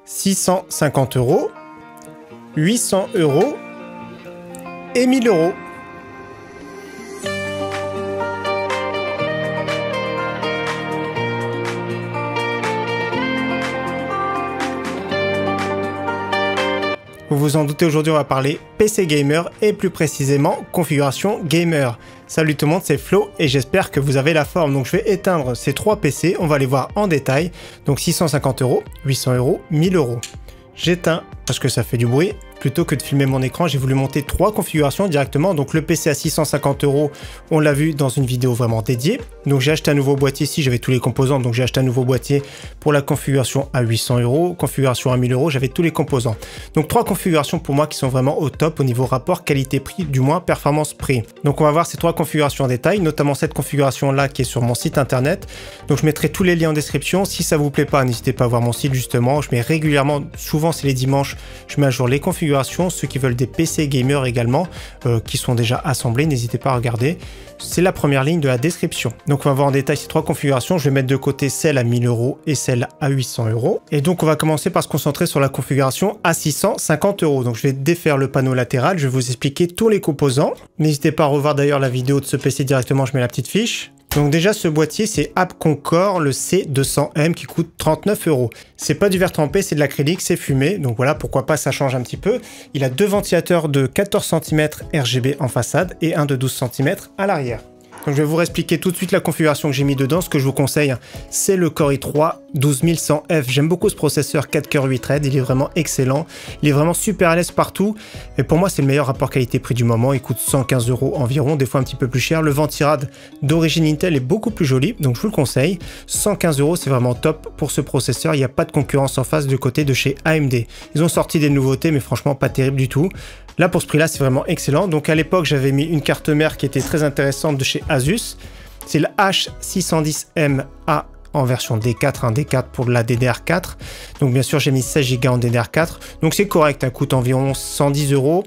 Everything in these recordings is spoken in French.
650 €, 800 € et 1000 €. Vous vous en doutez, aujourd'hui on va parler PC Gamer et plus précisément configuration gamer. Salut tout le monde, c'est Flo et j'espère que vous avez la forme. Donc je vais éteindre ces trois PC, on va les voir en détail. Donc 650 €, 800 €, 1000 €. J'éteins parce que ça fait du bruit. Plutôt que de filmer mon écran, j'ai voulu monter trois configurations directement. Donc le PC à 650 €, on l'a vu dans une vidéo vraiment dédiée. Donc j'ai acheté un nouveau boîtier ici, j'avais tous les composants. Donc j'ai acheté un nouveau boîtier pour la configuration à 800 €, configuration à 1000 €, j'avais tous les composants. Donc trois configurations pour moi qui sont vraiment au top au niveau rapport qualité-prix, du moins performance-prix. Donc on va voir ces trois configurations en détail, notamment cette configuration là qui est sur mon site internet. Donc je mettrai tous les liens en description. Si ça vous plaît pas, n'hésitez pas à voir mon site justement. Je mets régulièrement, souvent c'est les dimanches, je mets à jour les configurations. Ceux qui veulent des PC gamers également, qui sont déjà assemblés, n'hésitez pas à regarder. C'est la première ligne de la description. Donc on va voir en détail ces trois configurations. Je vais mettre de côté celle à 1000 € et celle à 800 €. Et donc on va commencer par se concentrer sur la configuration à 650 €. Donc je vais défaire le panneau latéral, je vais vous expliquer tous les composants. N'hésitez pas à revoir d'ailleurs la vidéo de ce PC directement, je mets la petite fiche. Donc déjà ce boîtier c'est AppConcore, le C200M qui coûte 39 €. C'est pas du verre trempé, c'est de l'acrylique, c'est fumé, donc voilà pourquoi pas, ça change un petit peu. Il a deux ventilateurs de 14 cm RGB en façade et un de 12 cm à l'arrière. Donc je vais vous expliquer tout de suite la configuration que j'ai mis dedans. Ce que je vous conseille, c'est le Core i3 12100F. J'aime beaucoup ce processeur 4 coeurs 8 threads, il est vraiment excellent. Il est vraiment super à l'aise partout. Et pour moi, c'est le meilleur rapport qualité-prix du moment. Il coûte 115 € environ, des fois un petit peu plus cher. Le ventirad d'origine Intel est beaucoup plus joli, donc je vous le conseille. 115 €, c'est vraiment top pour ce processeur. Il n'y a pas de concurrence en face du côté de chez AMD. Ils ont sorti des nouveautés, mais franchement pas terrible du tout. Là, pour ce prix-là, c'est vraiment excellent. Donc à l'époque, j'avais mis une carte mère qui était très intéressante de chez Asus. C'est le H610MA en version D4, un D4 pour la DDR4. Donc bien sûr, j'ai mis 16 Go en DDR4. Donc c'est correct, elle coûte environ 110 €.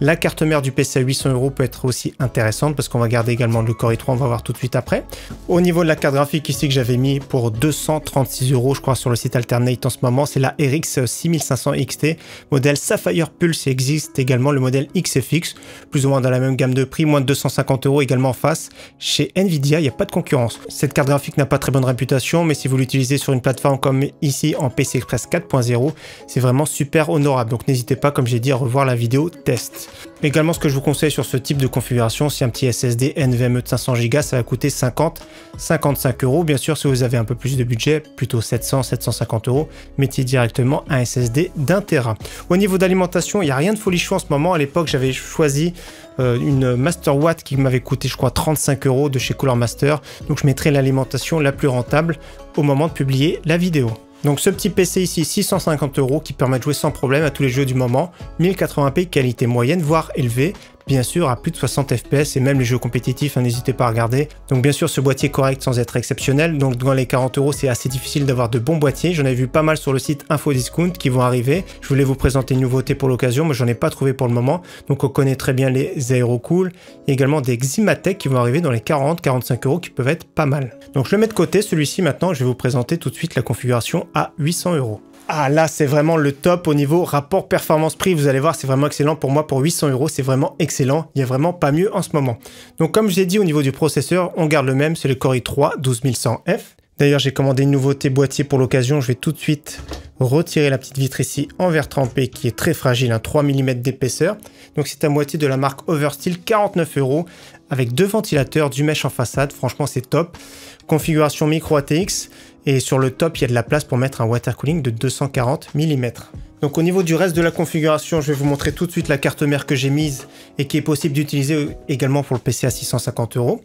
La carte mère du PC à 800 € peut être aussi intéressante parce qu'on va garder également le Core i3, on va voir tout de suite après. Au niveau de la carte graphique ici que j'avais mis pour 236 € je crois sur le site Alternate en ce moment, c'est la RX 6500 XT, modèle Sapphire Pulse. Il existe également le modèle XFX, plus ou moins dans la même gamme de prix, moins de 250 € également en face. Chez Nvidia, il n'y a pas de concurrence. Cette carte graphique n'a pas très bonne réputation, mais si vous l'utilisez sur une plateforme comme ici en PC Express 4.0, c'est vraiment super honorable. Donc n'hésitez pas, comme j'ai dit, à revoir la vidéo test. Également, ce que je vous conseille sur ce type de configuration, c'est un petit SSD NVMe de 500 Go, ça va coûter 50-55 €. Bien sûr, si vous avez un peu plus de budget, plutôt 700-750 €, mettez directement un SSD d'1 Tera. Au niveau d'alimentation, il n'y a rien de folichon en ce moment. À l'époque, j'avais choisi une Master Watt qui m'avait coûté, je crois, 35 € de chez Cooler Master. Donc, je mettrai l'alimentation la plus rentable au moment de publier la vidéo. Donc ce petit PC ici, 650 € qui permet de jouer sans problème à tous les jeux du moment, 1080p qualité moyenne, voire élevée, bien sûr à plus de 60 FPS et même les jeux compétitifs, hein, n'hésitez pas à regarder. Donc bien sûr ce boîtier correct sans être exceptionnel, donc dans les 40 € c'est assez difficile d'avoir de bons boîtiers, j'en ai vu pas mal sur le site Infodiscount qui vont arriver. Je voulais vous présenter une nouveauté pour l'occasion, mais j'en ai pas trouvé pour le moment, donc on connaît très bien les Aerocool, et également des Ximatec qui vont arriver dans les 40-45 € qui peuvent être pas mal. Donc je le mets de côté, celui-ci maintenant je vais vous présenter tout de suite la configuration à 800 €. Ah là, c'est vraiment le top au niveau rapport performance-prix. Vous allez voir, c'est vraiment excellent. Pour moi, pour 800 €, c'est vraiment excellent. Il n'y a vraiment pas mieux en ce moment. Donc, comme je l'ai dit, au niveau du processeur, on garde le même. C'est le Core i3 12100F. D'ailleurs, j'ai commandé une nouveauté boîtier pour l'occasion. Je vais tout de suite retirer la petite vitre ici en verre trempé qui est très fragile, 3 mm d'épaisseur. Donc, c'est un boîtier de la marque Oversteel, 49 € avec deux ventilateurs, du mesh en façade. Franchement, c'est top. Configuration micro ATX. Et sur le top, il y a de la place pour mettre un water cooling de 240 mm. Donc au niveau du reste de la configuration, je vais vous montrer tout de suite la carte mère que j'ai mise et qui est possible d'utiliser également pour le PC à 650 €.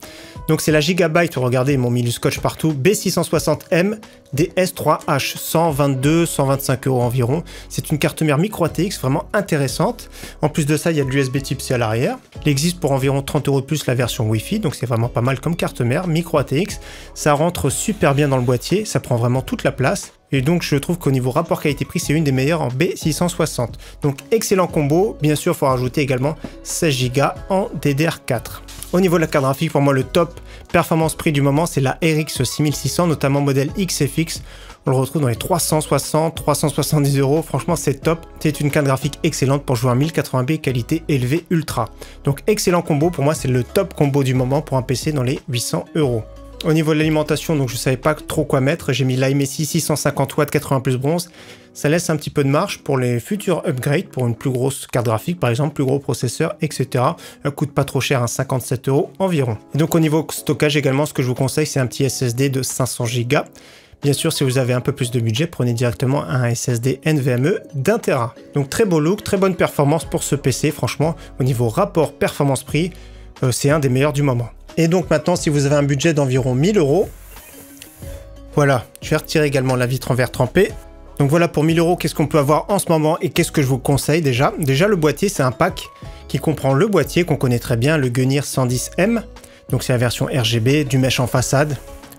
Donc c'est la Gigabyte, regardez, ils m'ont mis du scotch partout, B660M DS3H, 122-125 € environ. C'est une carte mère micro ATX vraiment intéressante. En plus de ça, il y a de l'USB Type-C à l'arrière. Il existe pour environ 30 € de plus la version Wi-Fi, donc c'est vraiment pas mal comme carte mère micro ATX. Ça rentre super bien dans le boîtier, ça prend vraiment toute la place. Et donc je trouve qu'au niveau rapport qualité-prix, c'est une des meilleures en B660. Donc excellent combo. Bien sûr, il faut rajouter également 16 Go en DDR4. Au niveau de la carte graphique, pour moi le top Performance prix du moment, c'est la RX 6600, notamment modèle XFX. On le retrouve dans les 360, 370 euros. Franchement, c'est top. C'est une carte graphique excellente pour jouer en 1080p qualité élevée ultra. Donc, excellent combo. Pour moi, c'est le top combo du moment pour un PC dans les 800 euros. Au niveau de l'alimentation, donc je savais pas trop quoi mettre. J'ai mis l'AMSI 650 watts 80 plus bronze. Ça laisse un petit peu de marge pour les futurs upgrades, pour une plus grosse carte graphique, par exemple, plus gros processeur, etc. Ça coûte pas trop cher, 57 euros environ. Et donc au niveau stockage également, ce que je vous conseille, c'est un petit SSD de 500 Go. Bien sûr, si vous avez un peu plus de budget, prenez directement un SSD NVMe d'1 Tera. Donc très beau look, très bonne performance pour ce PC. Franchement, au niveau rapport performance-prix, c'est un des meilleurs du moment. Et donc maintenant, si vous avez un budget d'environ 1000 euros, voilà, je vais retirer également la vitre en verre trempé. Donc voilà, pour 1000 euros, qu'est-ce qu'on peut avoir en ce moment et qu'est-ce que je vous conseille déjà? Déjà, le boîtier, c'est un pack qui comprend le boîtier qu'on connaît très bien, le Gunnir 110M. Donc c'est la version RGB, du mesh en façade.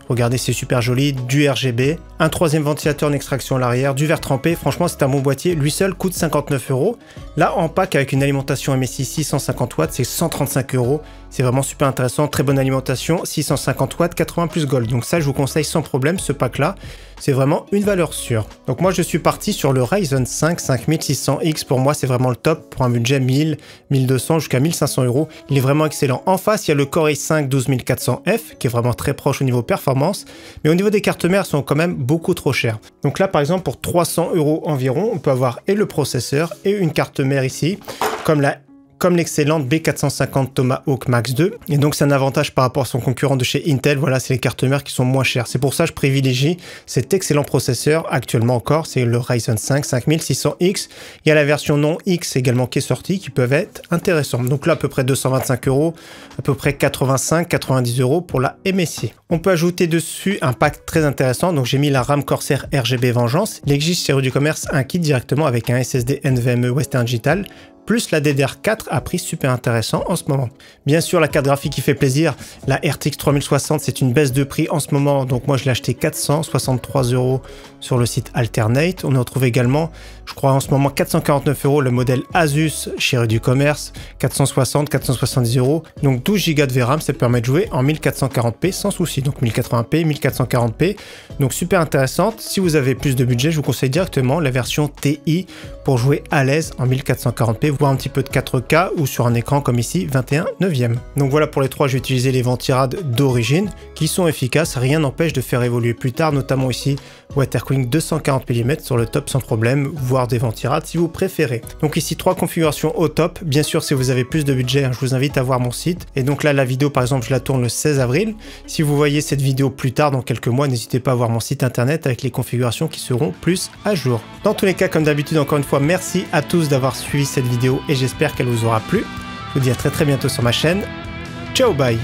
Regardez, c'est super joli, du RGB, un troisième ventilateur en extraction à l'arrière, du verre trempé. Franchement, c'est un bon boîtier. Lui seul coûte 59 euros. Là, en pack avec une alimentation MSI 650 watts, c'est 135 euros. C'est vraiment super intéressant. Très bonne alimentation, 650 watts, 80 plus gold. Donc ça, je vous conseille sans problème ce pack-là. C'est vraiment une valeur sûre. Donc moi, je suis parti sur le Ryzen 5 5600X. Pour moi, c'est vraiment le top pour un budget 1000, 1200 jusqu'à 1500 euros. Il est vraiment excellent. En face, il y a le Core i5 12400F qui est vraiment très proche au niveau performance. Mais au niveau des cartes mères, elles sont quand même beaucoup trop chères. Donc là, par exemple, pour 300 euros environ, on peut avoir et le processeur et une carte mère ici, comme l'excellente B450 Tomahawk Max 2. Et donc, c'est un avantage par rapport à son concurrent de chez Intel. Voilà, c'est les cartes mères qui sont moins chères. C'est pour ça que je privilégie cet excellent processeur. Actuellement encore, c'est le Ryzen 5 5600X. Il y a la version non X également qui est sortie, qui peuvent être intéressantes. Donc là, à peu près 225 euros, à peu près 85-90 euros pour la MSI. On peut ajouter dessus un pack très intéressant. Donc, j'ai mis la RAM Corsair RGB Vengeance. Il existe chez Rue du Commerce un kit directement avec un SSD NVMe Western Digital, plus la DDR4 à prix super intéressant en ce moment. Bien sûr, la carte graphique qui fait plaisir, la RTX 3060, c'est une baisse de prix en ce moment, donc moi je l'ai acheté 463 euros sur le site Alternate. On en trouve également, je crois en ce moment 449 euros le modèle Asus chez Rue du Commerce, 460-470 euros, donc 12 Go de VRAM, ça permet de jouer en 1440p sans souci, donc 1080p, 1440p, donc super intéressante. Si vous avez plus de budget, je vous conseille directement la version TI pour jouer à l'aise en 1440p, voire un petit peu de 4K ou sur un écran comme ici 21/9. Donc voilà, pour les trois, je vais utiliser les ventirades d'origine qui sont efficaces, rien n'empêche de faire évoluer plus tard, notamment ici water cooling 240 mm sur le top sans problème, voire des ventirades si vous préférez. Donc ici 3 configurations au top. Bien sûr, si vous avez plus de budget, je vous invite à voir mon site. Et donc là, la vidéo par exemple, je la tourne le 16 avril. Si vous voyez cette vidéo plus tard dans quelques mois, n'hésitez pas à voir mon site internet avec les configurations qui seront plus à jour. Dans tous les cas, comme d'habitude, encore une fois, merci à tous d'avoir suivi cette vidéo et j'espère qu'elle vous aura plu. Je vous dis à très bientôt sur ma chaîne. Ciao, bye!